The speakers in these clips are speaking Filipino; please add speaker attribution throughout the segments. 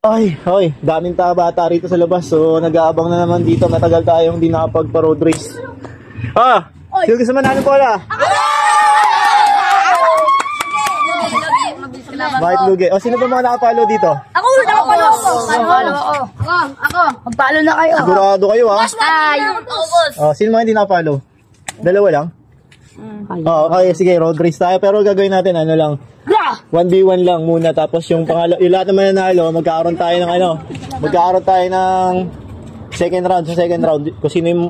Speaker 1: Ay, daming bata rito sa labas. So, nag-aabang na naman dito. Matagal tayong hindi nakapagpa-road race. Sino gusto manalo po na? Bakit lugi? Sino ba mga nakapalo dito?
Speaker 2: Ako, nakapalo ako. Ako. Magpalo na kayo.
Speaker 1: Sigurado kayo, ha? Sino mga hindi nakapalo? Dalawa lang? Okay, sige, road race tayo. Pero gagawin natin, 1v1 lang muna. Tapos yung lahat naman nanalo, magkakaroon tayo ng second round. Sa second round, kung sino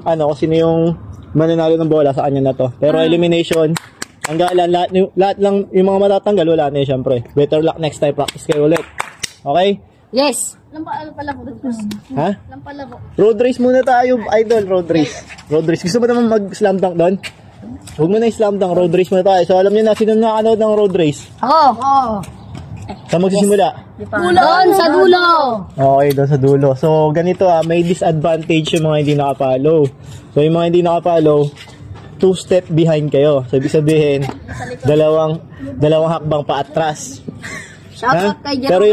Speaker 1: yung mananalo ng bola sa kanya na to. Pero elimination, lahat lang yung mga matatanggal, wala na syempre. Better luck next time, practice kayo ulit. Okay?
Speaker 2: Yes.
Speaker 1: Ha? Road race muna tayo, idol. Road race. Gusto mo naman mag-slam dunk doon? Huwag mo na i-slam dunk, road race muna tayo. So alam niyo na, sino nakanood ng road race?
Speaker 2: Ako.
Speaker 1: Saan magsisimula?
Speaker 2: Doon sa dulo.
Speaker 1: Okay, doon sa dulo. So ganito may disadvantage yung mga hindi nakapalo. So yung mga hindi nakapalo, 2 step behind kayo. So ibig sabihin, dalawang hakbang paatras.
Speaker 2: Shoutout kay Jerome.
Speaker 1: Pero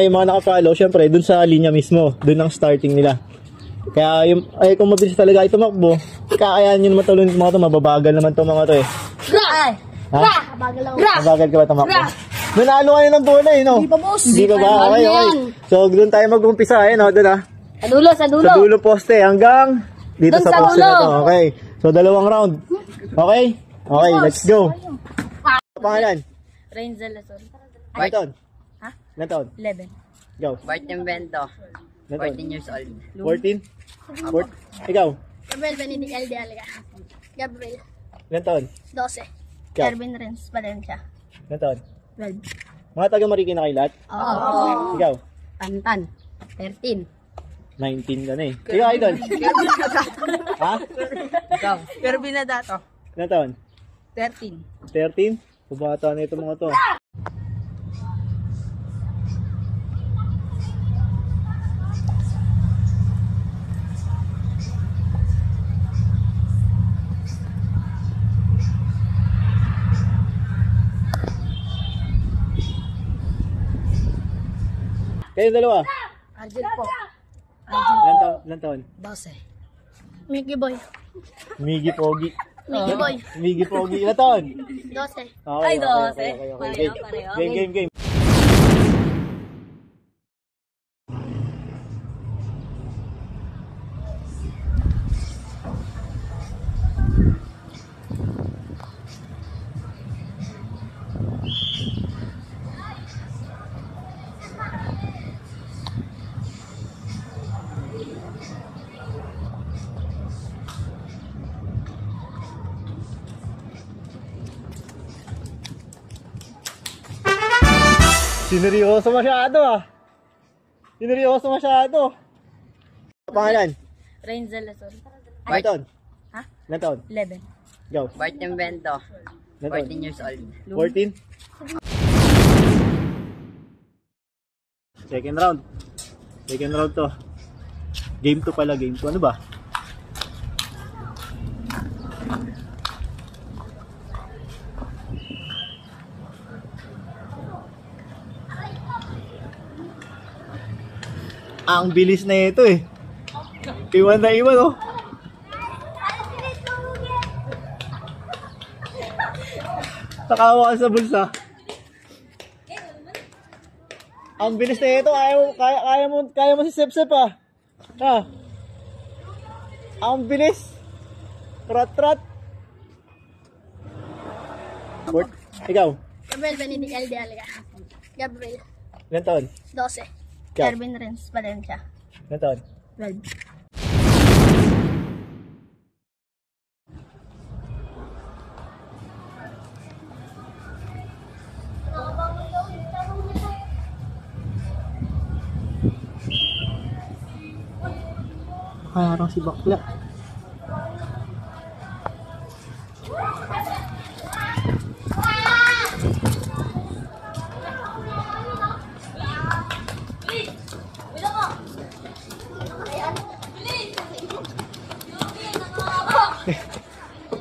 Speaker 1: yung mga nakapalo, syempre doon sa linya mismo, doon ang starting nila. Kaya kung mabilis talaga ito tumakbo, kakayanin nyo naman talon mga ito, mababagal naman itong mga ito eh. Mabagal ka ba tumakbo? Nanalo kayo ng bola no?
Speaker 2: Hindi pa, boss.
Speaker 1: Hindi pa ba? Okay. So doon tayo mag-umpisa doon
Speaker 2: Sa dulo.
Speaker 1: Sa dulo poste hanggang dito sa poste na to. Okay. So dalawang round. Okay, let's go. Pangalan?
Speaker 2: Renzel Lasol.
Speaker 1: Iton?
Speaker 2: Ha?
Speaker 1: Ilan taon?
Speaker 2: 11.
Speaker 1: Go.
Speaker 3: Bart Invento. 14 years old.
Speaker 1: 14? Ikaw?
Speaker 2: Gabriel Benedict L. de Alga. Gabriel.
Speaker 1: Ilan taon?
Speaker 2: 12.
Speaker 1: Ikaw?
Speaker 2: Erwin Renz Valencia.
Speaker 1: Ilan taon?
Speaker 2: 12.
Speaker 1: Mga taga Marikina kayo lahat?
Speaker 2: Oo.
Speaker 1: Ikaw?
Speaker 2: Tantan. 13.
Speaker 1: 19 ka na eh. Ikaw, Idol? Ha?
Speaker 3: Ikaw. Pero binadato.
Speaker 1: Ilan taon?
Speaker 3: 13.
Speaker 1: 13? Kubata na ito mga to. Kayo dalawa?
Speaker 2: Argel po.
Speaker 1: Ilan taon?
Speaker 2: 12. Mickey Boy.
Speaker 1: Miggy Pogi.
Speaker 2: Mickey Boy.
Speaker 1: Miggy Pogi. Ilan taon?
Speaker 2: 12.
Speaker 1: Okay, 12. Game. Sineryoso masyado. Pangalan?
Speaker 2: Renzel Lasol.
Speaker 1: Iton?
Speaker 2: Ha?
Speaker 1: Ilan taon?
Speaker 2: 11.
Speaker 1: Go.
Speaker 3: Bart Invento. 14 years old.
Speaker 1: 14? Second round to. Game 2 pala, game 2. Ano ba? Ang bilis na ito eh. Iwan oh. Nakawa ka sa bulsa. Ang bilis na ito. Kaya mo si Sep-Sep ah. Ang bilis. Trat. Ikaw?
Speaker 2: Gabriel Benedict L. de Alga. Gabriel.
Speaker 1: Ilan taon?
Speaker 2: 12.
Speaker 1: Ikaw?
Speaker 2: Erwin Renz Valencia.
Speaker 1: Ilan taon?
Speaker 2: 12.
Speaker 1: Parang si bakla.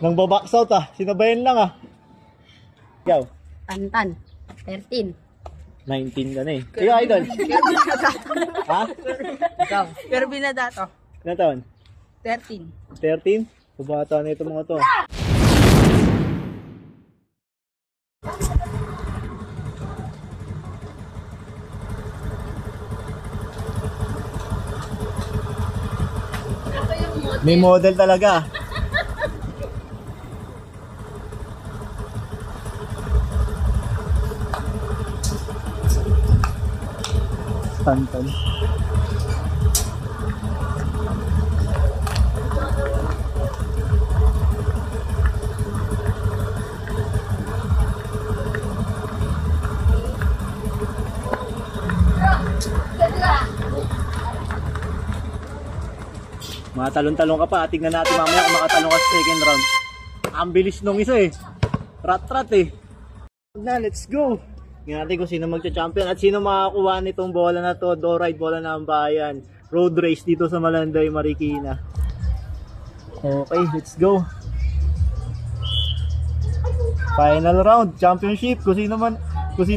Speaker 1: Nang box out sinabayan lang Ikaw?
Speaker 2: Tantan. 13.
Speaker 1: 19 ka na eh. Ikaw, idol. Ha?
Speaker 3: Ikaw. Pero binadato.
Speaker 1: Ilan taon?
Speaker 3: 13.
Speaker 1: 13? Kubata na ito mga to. May model talaga. Tantan. Matalon-talon ka pa. Tignan natin mamaya kung makatalon ka sa second round. Ang bilis nung isa eh. Rat-rat eh. Na, let's go. Tingnan natin kung sino magcha-champion at sino makakuha nitong bola na to. Do-ride bola ng bayan. Road race dito sa Malanday, Marikina. Okay, let's go. Final round, championship. Kung sino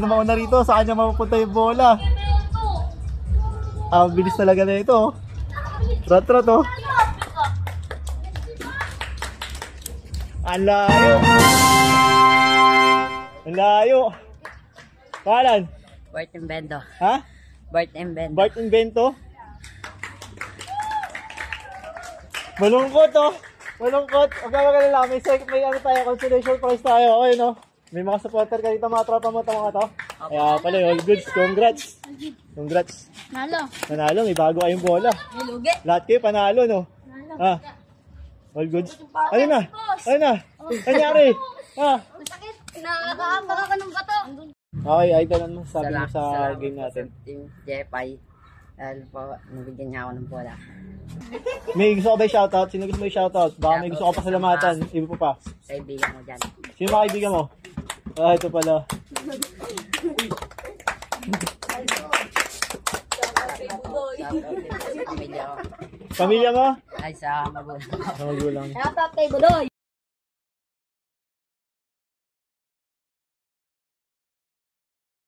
Speaker 1: mauna rito, sa kanya mapupunta yung bola. Ang bilis talaga na ito. Rat-rat oh. Ang layo. Ang layo. Pangalan?
Speaker 3: Bart Invento.
Speaker 1: Ha?
Speaker 3: Bart Invento.
Speaker 1: Bart Invento? Malungkot oh. Malungkot. Huwag ka magalala. May ano tayo, consolation prize tayo. Okay no? May mga supporter ka dito, mga tropa mo ito mga to. Kaya pala, all goods. Congrats. Congrats.
Speaker 2: Nalo.
Speaker 1: Nanalo, may bago kayong bola.
Speaker 2: May lugi.
Speaker 1: Lahat kayo panalo no? Ah. All goods. Ano na? Ano na? Kanyari? Ha?
Speaker 2: Masakit. Nakakaapak ka ng bato.
Speaker 1: Okay, idol, ano sabi mo sa game natin?
Speaker 3: Team Jepay. Dahil po, nabigyan niya ako ng bola.
Speaker 1: May gusto ka ba i-shoutout? Sino gusto mo i-shoutout? Baka may gusto ka pa salamatan. Iba pa pa.
Speaker 3: Kaibigan mo dyan.
Speaker 1: Sino mga kaibigan mo? Ah, ito pala.
Speaker 3: Pamilya ko.
Speaker 1: Pamilya mo?
Speaker 3: Ay, sa magulang.
Speaker 1: Magulang.
Speaker 2: Shoutout kay Budoy.